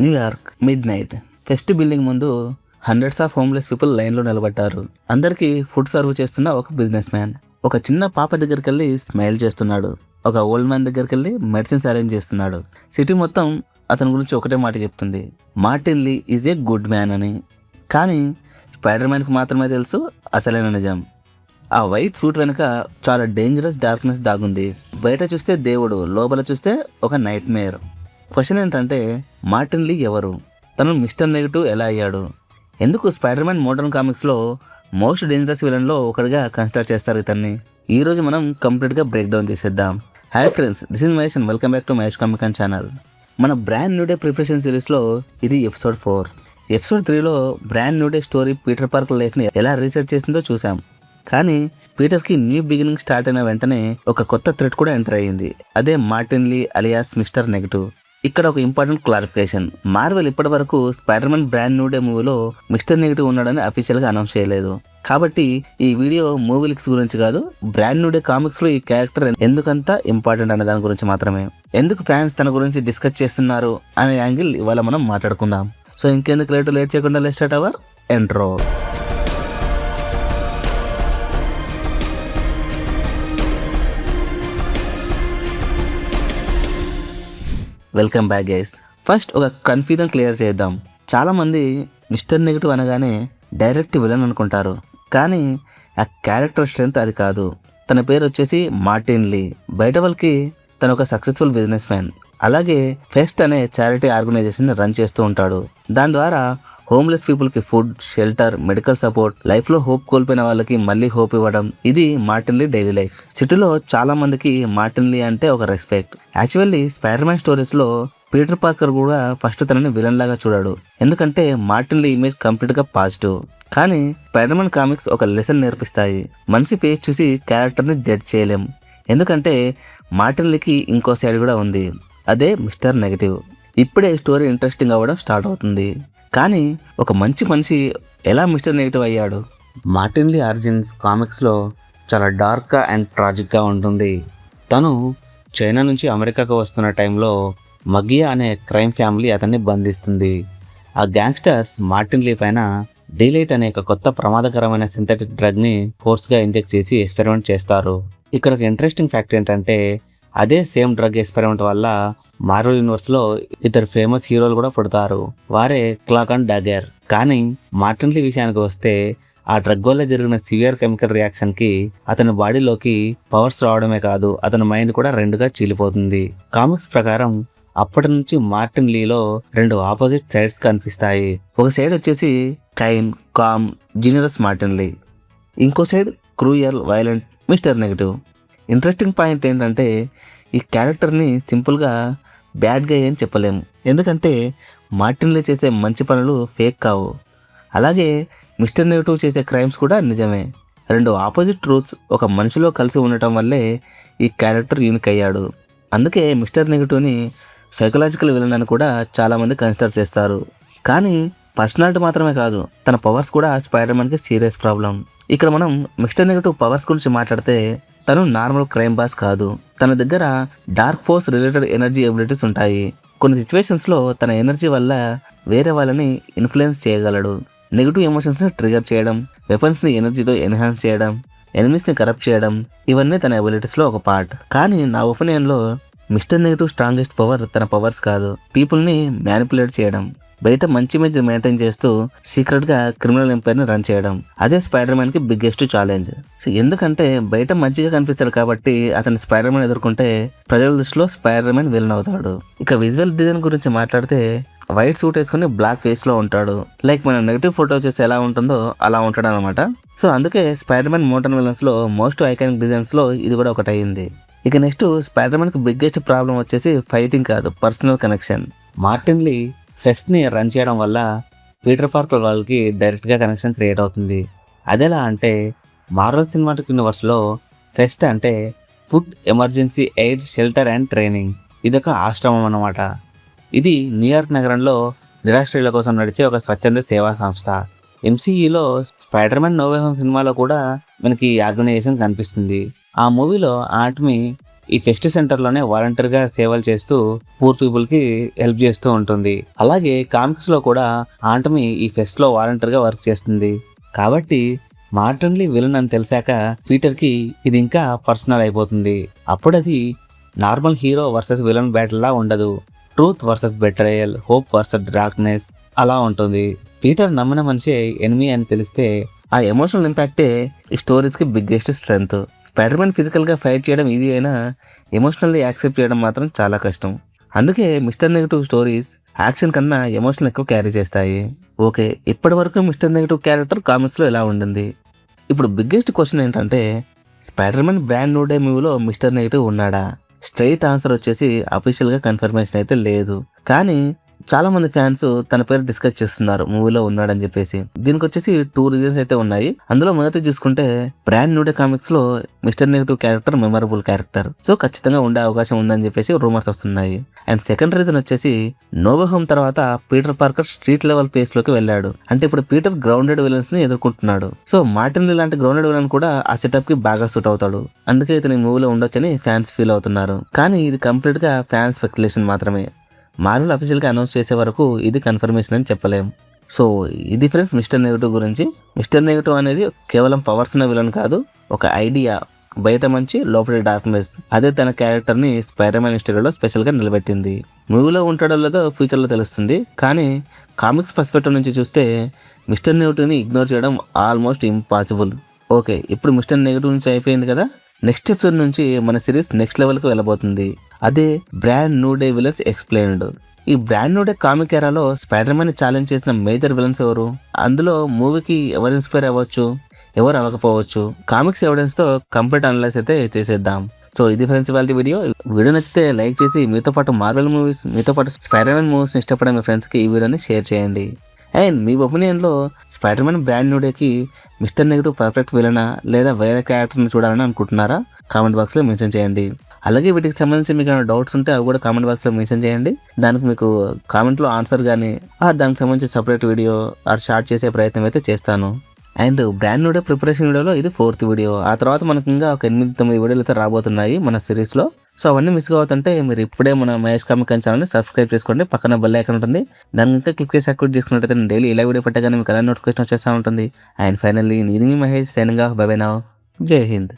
New York mid night pest building ముందు hundreds of homeless people లైన్లో నిలబడ్డారు. అందరికీ ఫుడ్ సర్వ్ చేస్తున్న ఒక బిజినెస్ మ్యాన్ ఒక చిన్న పాప దగ్గరికి వెళ్ళి స్మైల్ చేస్తున్నాడు. ఒక ఓల్డ్ మ్యాన్ దగ్గరికి వెళ్ళి మెడిసిన్స్ అరేంజ్ చేస్తున్నాడు. సిటీ మొత్తం అతని గురించి ఒకటే మాట చెప్తుంది, Martin Lee is a good man అని. కానీ స్పైడర్ మ్యాన్కి మాత్రమే తెలుసు అసలైన నిజం. ఆ వైట్ సూట్ వెనుక చాలా డేంజరస్ డార్క్నెస్ దాగుంది. బయట చూస్తే దేవుడు, లోపల చూస్తే ఒక నైట్ మేర్. క్వశ్చన్ ఏంటంటే, మార్టిన్ లీ ఎవరు? తను మిస్టర్ నెగటివ్ ఎలా అయ్యాడు? ఎందుకు స్పైడర్ మ్యాన్ మోడర్న్ కామిక్స్లో మోస్ట్ డేంజరస్ విలన్లో ఒకటిగా కన్సిడర్ చేస్తారు ఇతన్ని? ఈరోజు మనం కంప్లీట్గా బ్రేక్ డౌన్ చేసేద్దాం. Hi friends, this is Mahesh and welcome back to Mahesh comic and channel. మన బ్రాండ్ న్యూ డే ప్రిపరేషన్ సిరీస్లో ఇది ఎపిసోడ్ 4. ఎపిసోడ్ 3లో brand new day story Peter Parker లైఫ్ని ఎలా రీసెర్చ్ చేసిందో చూసాం. కానీ పీటర్కి న్యూ బిగినింగ్ స్టార్ట్ అయిన వెంటనే ఒక కొత్త థ్రెట్ కూడా ఎంటర్ అయ్యింది. అదే మార్టిన్ లీ అలియాస్ మిస్టర్ నెగటివ్. ఇక్కడ ఒక ఇంపార్టెంట్ క్లారిఫికేషన్. మార్వెల్ ఇప్పటి వరకు spider man brand new day మూవీలో మిస్టర్ నెగటివ్ ఉన్నాడని అఫీషియల్గా అనౌన్స్ చేయలేదు. కాబట్టి ఈ వీడియో మూవీ లిక్స్ గురించి కాదు, బ్రాండ్ న్యూ డే కామిక్స్లో ఈ క్యారెక్టర్ ఎందుకంత ఇంపార్టెంట్ అనే దాని గురించి మాత్రమే. ఎందుకు ఫ్యాన్స్ తన గురించి డిస్కస్ చేస్తున్నారు అనే యాంగిల్ ఇవాళ మనం మాట్లాడుకుందాం. సో ఇంకెందుకు లేట్ చేయకుండా let's start our intro. Welcome back guys. First ఒక కన్ఫ్యూజన్ క్లియర్ చేద్దాం. చాలామంది మిస్టర్ నెగటివ్ అనగానే డైరెక్ట్ విలన్ అనుకుంటారు. కానీ ఆ క్యారెక్టర్ స్ట్రెంత్ అది కాదు. తన పేరు వచ్చేసి మార్టిన్ లీ. బయట వాళ్ళకి తను ఒక సక్సెస్ఫుల్ బిజినెస్ మ్యాన్. అలాగే ఫెస్ట్ అనే చారిటీ ఆర్గనైజేషన్ రన్ చేస్తూ ఉంటాడు. దాని ద్వారా హోమ్లెస్ పీపుల్కి ఫుడ్, షెల్టర్, మెడికల్ సపోర్ట్, లైఫ్లో హోప్ కోల్పోయిన వాళ్ళకి మళ్ళీ హోప్ ఇవ్వడం, ఇది మార్టిన్ లీ డైలీ లైఫ్. సిటీలో చాలా మందికి మార్టిన్ లీ అంటే ఒక రెస్పెక్ట్. యాక్చువల్లీ స్పైడర్ మ్యాన్ స్టోరీస్లో పీటర్ పార్కర్ కూడా ఫస్ట్ తనని విలన్ లాగా చూడాడు. ఎందుకంటే మార్టిన్ లీ ఇమేజ్ కంప్లీట్గా పాజిటివ్. కానీ స్పైడర్ మ్యాన్ కామిక్స్ ఒక లెసన్ నేర్పిస్తాయి. మనిషి ఫేస్ చూసి క్యారెక్టర్ని జడ్జ్ చేయలేం. ఎందుకంటే మార్టిన్ లీకి ఇంకో సైడ్ కూడా ఉంది, అదే మిస్టర్ నెగటివ్. ఇప్పుడే స్టోరీ ఇంట్రెస్టింగ్ అవ్వడం స్టార్ట్ అవుతుంది. కానీ ఒక మంచి మనిషి ఎలా మిస్టర్ నెగటివ్ అయ్యాడు? మార్టిన్ లీ ఆరిజిన్స్ కామిక్స్లో చాలా డార్క్గా అండ్ ట్రాజిక్గా ఉంటుంది. తను చైనా నుంచి అమెరికాకు వస్తున్న టైంలో మగియా అనే క్రైమ్ ఫ్యామిలీ అతన్ని బంధిస్తుంది. ఆ గ్యాంగ్స్టర్స్ మార్టిన్ లీ పైన డీలైట్ అనే ఒక కొత్త ప్రమాదకరమైన సింథటిక్ డ్రగ్ని ఫోర్స్గా ఇంజెక్ట్ చేసి ఎక్స్పెరిమెంట్ చేస్తారు. ఇక్కడ ఒక ఇంట్రెస్టింగ్ ఫ్యాక్ట్ ఏంటంటే, అదే సేమ్ డ్రగ్ ఎక్స్పెరిమెంట్ వల్ల మార్వెల్ యూనివర్స్లో ఇద్దరు ఫేమస్ హీరోలు కూడా పుడతారు. వారే క్లాక్ అండ్ డాగర్. కానీ మార్టిన్ లీ విషయానికి వస్తే, ఆ డ్రగ్ వల్ల జరిగిన సివియర్ కెమికల్ రియాక్షన్కి అతని బాడీలోకి పవర్స్ రావడమే కాదు, అతని మైండ్ కూడా రెండుగా చీలిపోతుంది. కామిక్స్ ప్రకారం అప్పటి నుంచి మార్టిన్ లీలో 2 ఆపోజిట్ సైడ్స్ కనిపిస్తాయి. ఒక సైడ్ వచ్చేసి కైన్, కామ్, జీనియస్ మార్టిన్ లీ. ఇంకో side cruel, violent mister negative. Interesting point ఏంటంటే, ఈ క్యారెక్టర్ని సింపుల్గా బ్యాడ్ గా ఏం చెప్పలేము. ఎందుకంటే మార్టిన్ లీ చేసే మంచి పనులు ఫేక్ కావు. అలాగే మిస్టర్ నెగటివ్ చేసే క్రైమ్స్ కూడా నిజమే. 2 ఆపోజిట్ ట్రూత్స్ ఒక మనిషిలో కలిసి ఉండటం వల్లే ఈ క్యారెక్టర్ యూనిక్ అయ్యాడు. అందుకే మిస్టర్ నెగటివ్ని సైకలాజికల్ విలన్ అని కూడా చాలామంది కన్సిడర్ చేస్తారు. కానీ పర్సనాలిటీ మాత్రమే కాదు, తన పవర్స్ కూడా స్పైడర్ మ్యాన్కి సీరియస్ ప్రాబ్లం. ఇక్కడ మనం మిస్టర్ నెగటివ్ పవర్స్ గురించి మాట్లాడితే, తను నార్మల్ క్రైమ్ బాస్ కాదు. తన దగ్గర dark force related energy abilities ఉంటాయి. కొన్ని సిచ్యువేషన్స్లో తన ఎనర్జీ వల్ల వేరే వాళ్ళని ఇన్ఫ్లుయెన్స్ చేయగలడు. నెగిటివ్ ఎమోషన్స్ని ట్రిగర్ చేయడం, వెపన్స్ని ఎనర్జీతో ఎన్హాన్స్ చేయడం, ఎనిమీస్ని కరప్ట్ చేయడం, ఇవన్నీ తన ఎబిలిటీస్లో ఒక పార్ట్. కానీ నా ఒపీనియన్లో మిస్టర్ నెగటివ్ స్ట్రాంగెస్ట్ పవర్ తన పవర్స్ కాదు, పీపుల్ని మ్యానిపులేట్ చేయడం. బయట మంచి ఇమేజ్ మెయింటైన్ చేస్తూ సీక్రెట్గా క్రిమినల్ ఎంపైర్ని రన్ చేయడం. అదే స్పైడర్ మ్యాన్కి బిగ్గెస్ట్ ఛాలెంజ్. సో ఎందుకంటే బయట మంచిగా కనిపిస్తాడు కాబట్టి అతని స్పైడర్ మ్యాన్ ఎదుర్కొంటే ప్రజల దృష్టిలో స్పైడర్ మ్యాన్ విలన్ అవుతాడు. ఇక విజువల్ డిజైన్ గురించి మాట్లాడితే, వైట్ సూట్ వేసుకుని బ్లాక్ ఫేస్లో ఉంటాడు. లైక్ మన నెగిటివ్ ఫోటో చూసి ఎలా ఉంటుందో అలా ఉంటాడు అనమాట. సో అందుకే స్పైడర్ మ్యాన్ మోడర్న్ విలన్స్లో మోస్ట్ ఐకానిక్ డిజైన్స్లో ఇది కూడా ఒకటి అయింది. ఇక నెక్స్ట్ స్పైడర్ మ్యాన్కి బిగ్గెస్ట్ ప్రాబ్లం వచ్చేసి ఫైటింగ్ కాదు, పర్సనల్ కనెక్షన్. మార్టిన్ లీ ఫెస్ట్ని రన్ చేయడం వల్ల పీటర్ పార్కర్ వాళ్ళకి డైరెక్ట్గా కనెక్షన్ క్రియేట్ అవుతుంది. అదెలా అంటే, మార్వెల్ సినిమాటిక్ యూనివర్స్లో ఫెస్ట్ అంటే food, emergency aid, shelter and training. ఇదొక ఆశ్రమం అన్నమాట. ఇది న్యూయార్క్ నగరంలో నిరాశ్రయుల కోసం నడిచే ఒక స్వచ్ఛంద సేవా సంస్థ. ఎంసీఈలో spider man no way home సినిమాలో కూడా మనకి ఈ ఆర్గనైజేషన్ కనిపిస్తుంది. ఆ మూవీలో ఆర్టమీ ఈ ఫెస్ట్ సెంటర్లోనే వాలంటీర్గా సేవలు చేస్తూ పూర్ పీపుల్కి హెల్ప్ చేస్తూ ఉంటుంది. అలాగే కామిక్స్లో కూడా ఆటమి ఈ ఫెస్ట్లో వాలంటీర్గా వర్క్ చేస్తుంది. కాబట్టి మార్టిన్లీ విలన్ అని తెలిసాక పీటర్కి ఇది ఇంకా పర్సనల్ అయిపోతుంది. అప్పుడు అది నార్మల్ హీరో వర్సెస్ విలన్ బ్యాటిల్లా ఉండదు. Truth versus బెట్రయల్, hope versus darkness అలా ఉంటుంది. పీటర్ నమ్మిన మనిషే ఎనిమీ అని తెలిస్తే ఆ ఎమోషనల్ ఇంపాక్టే ఈ స్టోరీస్కి బిగ్గెస్ట్ స్ట్రెంగ్త్. స్పైడర్ మ్యాన్ ఫిజికల్గా ఫైట్ చేయడం ఈజీ అయినా ఎమోషనల్లీ యాక్సెప్ట్ చేయడం మాత్రం చాలా కష్టం. అందుకే మిస్టర్ నెగటివ్ స్టోరీస్ యాక్షన్ కన్నా ఎమోషనల్ ఎక్కువ క్యారీ చేస్తాయి. ఓకే, ఇప్పటి వరకు మిస్టర్ నెగటివ్ క్యారెక్టర్ కామిక్స్లో ఎలా ఉండింది. ఇప్పుడు బిగ్గెస్ట్ క్వశ్చన్ ఏంటంటే spider man brand new day మూవీలో మిస్టర్ నెగటివ్ ఉన్నాడా? స్ట్రైట్ ఆన్సర్ వచ్చేసి అఫీషియల్గా కన్ఫర్మేషన్ అయితే లేదు. కానీ చాలామంది ఫ్యాన్స్ తన పేరు డిస్కస్ చేస్తున్నారు మూవీలో ఉన్నాడని చెప్పేసి. దీనికి వచ్చేసి 2 రీజన్స్ అయితే ఉన్నాయి. అందులో మొదటి చూసుకుంటే బ్రాండ్ న్యూ డే కామిక్స్లో Mister Negative character memorable character, so ఖచ్చితంగా ఉండే అవకాశం ఉందని చెప్పేసి రూమర్స్ వస్తున్నాయి. అండ్ సెకండ్ రీజన్ వచ్చేసి నోవే హోమ్ తర్వాత పీటర్ పార్కర్ స్ట్రీట్ లెవెల్ పేస్లోకి వెళ్ళాడు. అంటే ఇప్పుడు పీటర్ గ్రౌండెడ్ విలన్స్ ని ఎదుర్కొంటున్నాడు. సో మార్టిన్ లీ లాంటి గ్రౌండెడ్ విలన్ కూడా ఆ సెటప్ కి బాగా సూట్ అవుతాడు. అందుకే ఇతని మూవీలో ఉండొచ్చని ఫ్యాన్స్ ఫీల్ అవుతున్నారు. కానీ ఇది కంప్లీట్ గా ఫ్యాన్స్ స్పెక్యులేషన్ మాత్రమే. మార్వెల్ అఫీషియల్గా అనౌన్స్ చేసే వరకు ఇది కన్ఫర్మేషన్ అని చెప్పలేం. సో ఇది ఫ్రెండ్స్ మిస్టర్ నెగటివ్ గురించి. మిస్టర్ నెగటివ్ అనేది కేవలం పవర్స్ ఉన్న విలన్ కాదు, ఒక ఐడియా, బయట మంచి లోపల డార్క్నెస్. అదే తన క్యారెక్టర్ని స్పైడర్ మ్యాన్ హిస్టరీలో స్పెషల్గా నిలబెట్టింది. మూవీలో ఉంటాడో లేదో ఫ్యూచర్లో తెలుస్తుంది. కానీ కామిక్స్ పర్స్పెక్టివ్ నుంచి చూస్తే మిస్టర్ నెగటివ్ని ఇగ్నోర్ చేయడం ఆల్మోస్ట్ ఇంపాసిబుల్. ఓకే, ఇప్పుడు మిస్టర్ నెగటివ్ నుంచి అయిపోయింది కదా, నెక్స్ట్ ఎపిసోడ్ నుంచి మన సిరీస్ నెక్స్ట్ లెవెల్కి వెళ్ళబోతుంది. అదే brand new day villains explained. ఈ బ్రాండ్ న్యూ డే కామిక్ ఎరాలో స్పైడర్ మ్యాన్ ఛాలెంజ్ చేసిన మేజర్ విలన్స్ ఎవరు, అందులో మూవీకి ఎవరు ఇన్స్పైర్ అవ్వచ్చు, ఎవరు అవ్వకపోవచ్చు, కామిక్స్ ఎవిడెన్స్తో కంప్లీట్ అనలైజ్ అయితే చేసేద్దాం. సో ఇది ఫ్రెండ్స్ ఇవాళ వీడియో నచ్చితే లైక్ చేసి మీతో పాటు మార్వెల్ మూవీస్, మీతో పాటు స్పైడర్ మ్యాన్ మూవీస్ని ఇష్టపడే మీ ఫ్రెండ్స్కి ఈ వీడియోని షేర్ చేయండి. అండ్ మీ ఒపీనియన్లో స్పైడర్ మ్యాన్ బ్రాండ్ న్యూ డేకి మిస్టర్ నెగటివ్ పర్ఫెక్ట్ విలనా లేదా వేరే క్యారెక్టర్ని చూడాలని అనుకుంటున్నారా? కామెంట్ బాక్స్లో మెన్షన్ చేయండి. అలాగే వీటికి సంబంధించి మీకు ఏమైనా డౌట్స్ ఉంటే అవి కూడా కామెంట్ బాక్స్లో మెన్షన్ చేయండి. దానికి మీకు కామెంట్లో ఆన్సర్ కానీ దానికి సంబంధించి సపరేట్ వీడియో షార్ట్ చేసే ప్రయత్నం అయితే చేస్తాను. And brand new day preparation వీడియోలో ఇది 4th వీడియో. ఆ తర్వాత మనకు ఇంకా ఒక 8-9 వీడియోలు అయితే రాబోతున్నాయి మన సిరీస్లో. సో అవన్నీ మిస్ కావద్దంటే మీరు ఇప్పుడే మన మహేష్ కామిక్ ఛానల్ని సబ్స్క్రైబ్ చేసుకోండి. పక్కన బెల్ ఐకాన్ ఉంటుంది, దాన్ని ఇంకా క్లిక్ చేసి యాక్టివేట్ చేసుకున్నట్టయితే నేను డైలీ ఇలా వీడియో పెట్టగానే మీకు అలా నోటిఫికేషన్ వచ్చేస్తూ ఉంటుంది. అండ్ ఫైనల్లీ నేను మీ Mahesh signing off. Bye bye now. జై హింద్.